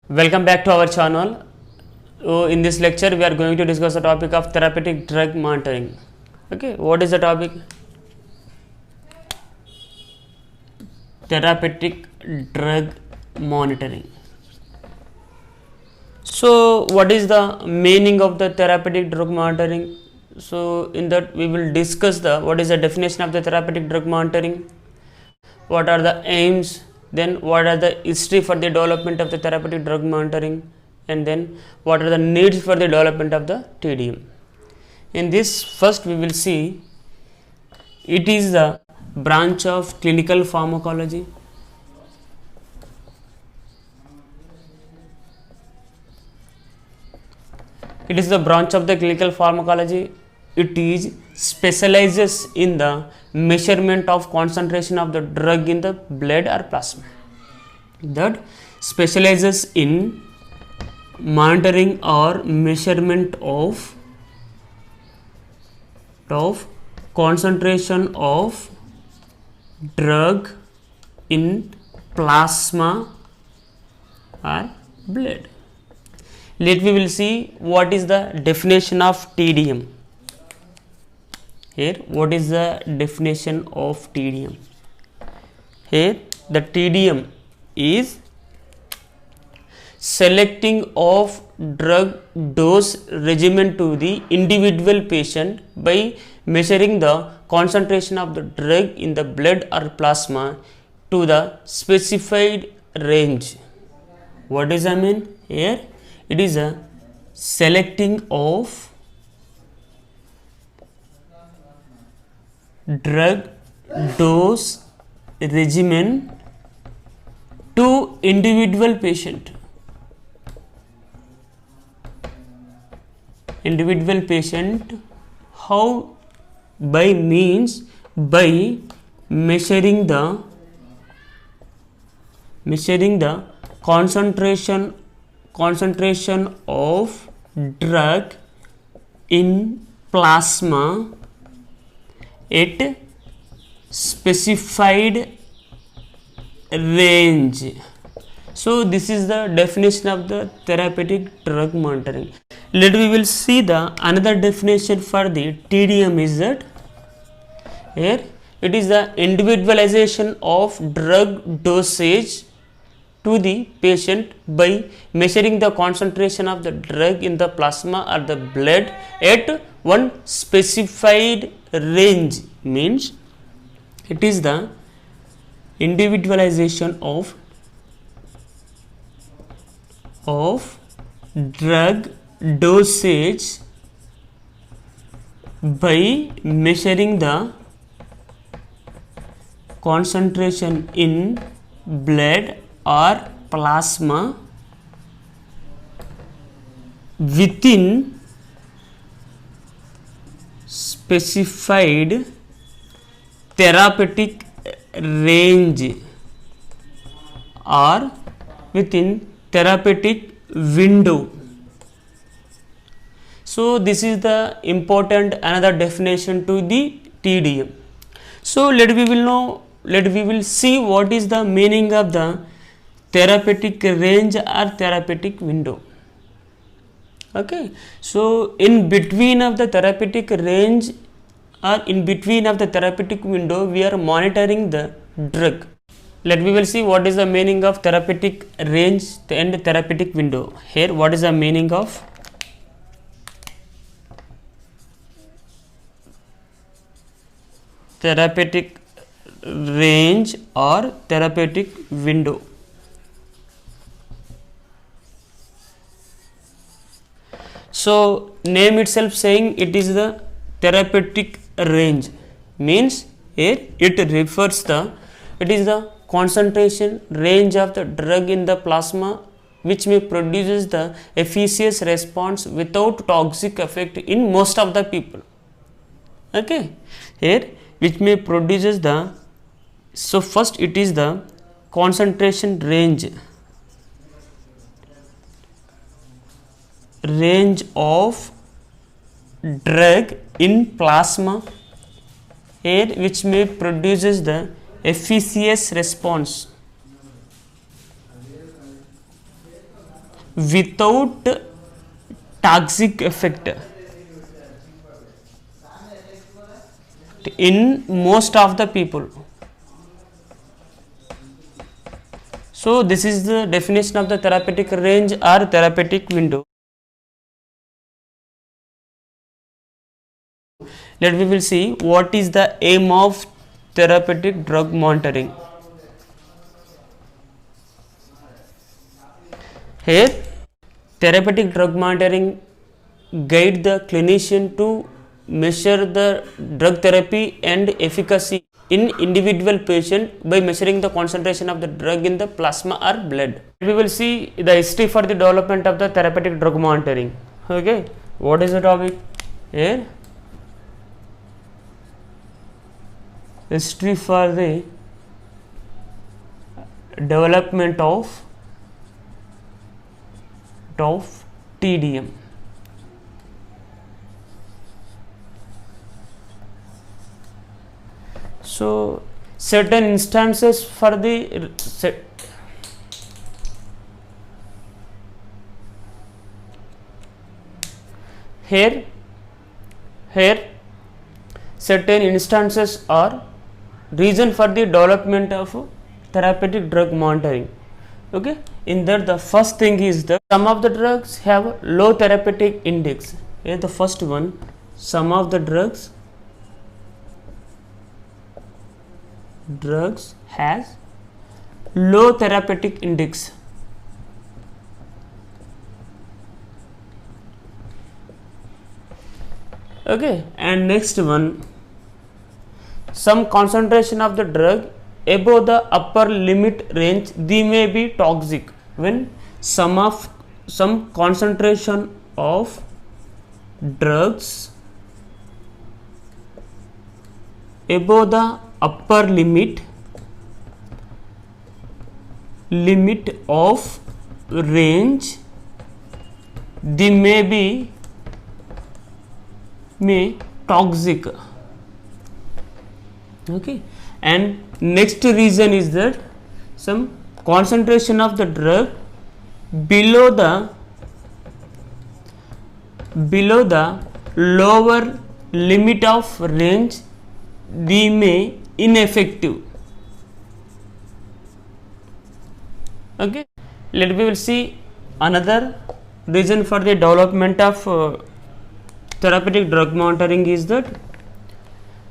Welcome back to our channel. In this lecture, we are going to discuss the topic of therapeutic drug monitoring. Okay, what is the topic? Therapeutic drug monitoring. So, what is the meaning of the therapeutic drug monitoring? So, in that we will discuss the what is the definition of the therapeutic drug monitoring, what are the aims, then what are the history for the development of the therapeutic drug monitoring, and then what are the needs for the development of the TDM. In this, first we will see it is the branch of clinical pharmacology. It is the branch of the clinical pharmacology. It is specializes in the measurement of concentration of the drug in the blood or plasma. That specializes in monitoring or measurement of concentration of drug in plasma or blood. Let we will see what is the definition of TDM. Here, what is the definition of TDM? Here, the TDM is selecting of drug dose regimen to the individual patient by measuring the concentration of the drug in the blood or plasma to the specified range. What does that mean? Here, it is a selecting of drug dose regimen to individual patient. How? By means by measuring the concentration of drug in plasma at specified range. So this is the definition of the therapeutic drug monitoring. Later we will see the another definition for the TDM is that here it is the individualization of drug dosage to the patient by measuring the concentration of the drug in the plasma or the blood at one specified range. Means it is the individualization of drug dosage by measuring the concentration in blood or plasma within specified therapeutic range or within therapeutic window. So this is the important another definition to the TDM. So let we will see what is the meaning of the therapeutic range or therapeutic window. Okay, so in between of the therapeutic range or in between of the therapeutic window, we are monitoring the drug. Let we will see what is the meaning of therapeutic range and therapeutic window. Here, what is the meaning of therapeutic range or therapeutic window? So name itself saying it is the therapeutic range, means here it refers it is the concentration range of the drug in the plasma which may produces the efficacious response without toxic effect in most of the people. Okay, here which may produces the, so first it is the concentration range of drug in plasma here which may produces the efficacious response without toxic effect in most of the people. So this is the definition of the therapeutic range or therapeutic window. Let we will see what is the aim of therapeutic drug monitoring. Here, therapeutic drug monitoring guide the clinician to measure the drug therapy and efficacy in individual patient by measuring the concentration of the drug in the plasma or blood. We will see the history for the development of the therapeutic drug monitoring. Okay, what is the topic here? History for the development of TDM. So certain instances for the here certain instances are reason for the development of therapeutic drug monitoring. Okay, in that the first thing is that some of the drugs have low therapeutic index. Here the first one, some of the drugs has low therapeutic index. Okay, and next one, some concentration of the drug above the upper limit range, they may be toxic. When some concentration of drugs above the upper limit of range, they may be toxic. Okay, and next reason is that some concentration of the drug below the lower limit of range, they may ineffective. Okay, let me will see another reason for the development of therapeutic drug monitoring is that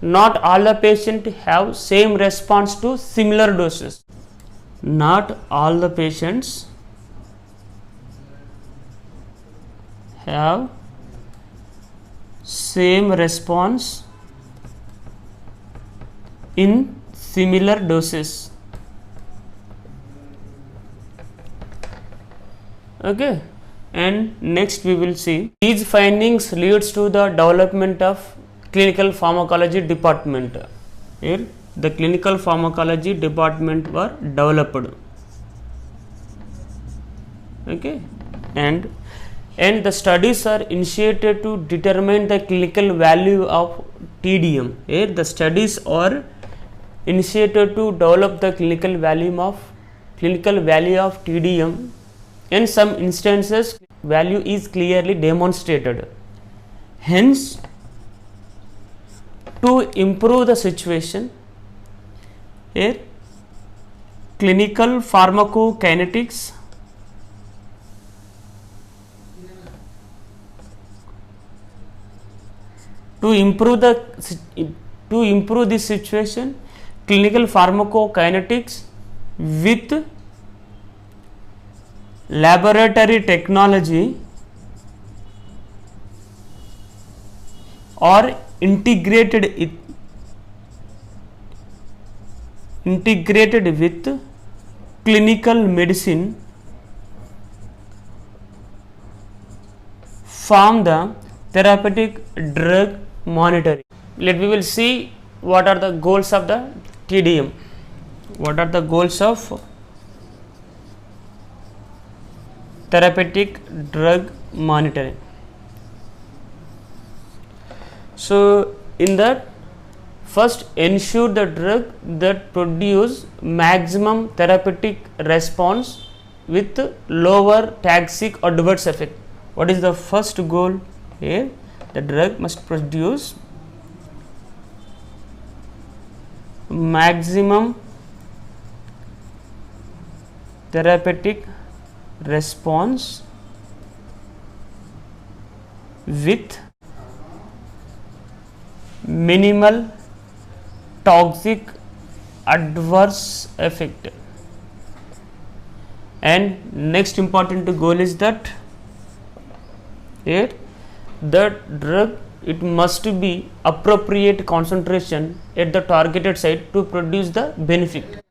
not all the patients have same response to similar doses. Not all the patients have same response in similar doses. Okay, and next we will see these findings leads to the development of clinical pharmacology department. Here the clinical pharmacology department were developed. Okay, and the studies are initiated to determine the clinical value of TDM. Here the studies are initiated to develop the clinical value of TDM. In some instances, value is clearly demonstrated. Hence, to improve the situation, here clinical pharmacokinetics to improve this situation, clinical pharmacokinetics with laboratory technology or integrated with clinical medicine form the therapeutic drug monitoring. Let we will see what are the goals of the TDM. What are the goals of therapeutic drug monitoring? So in that, first ensure the drug that produce maximum therapeutic response with lower toxic adverse effect. What is the first goal here? The drug must produce maximum therapeutic response with minimal toxic adverse effect. And next important goal is that here the drug, it must be appropriate concentration at the targeted site to produce the benefit.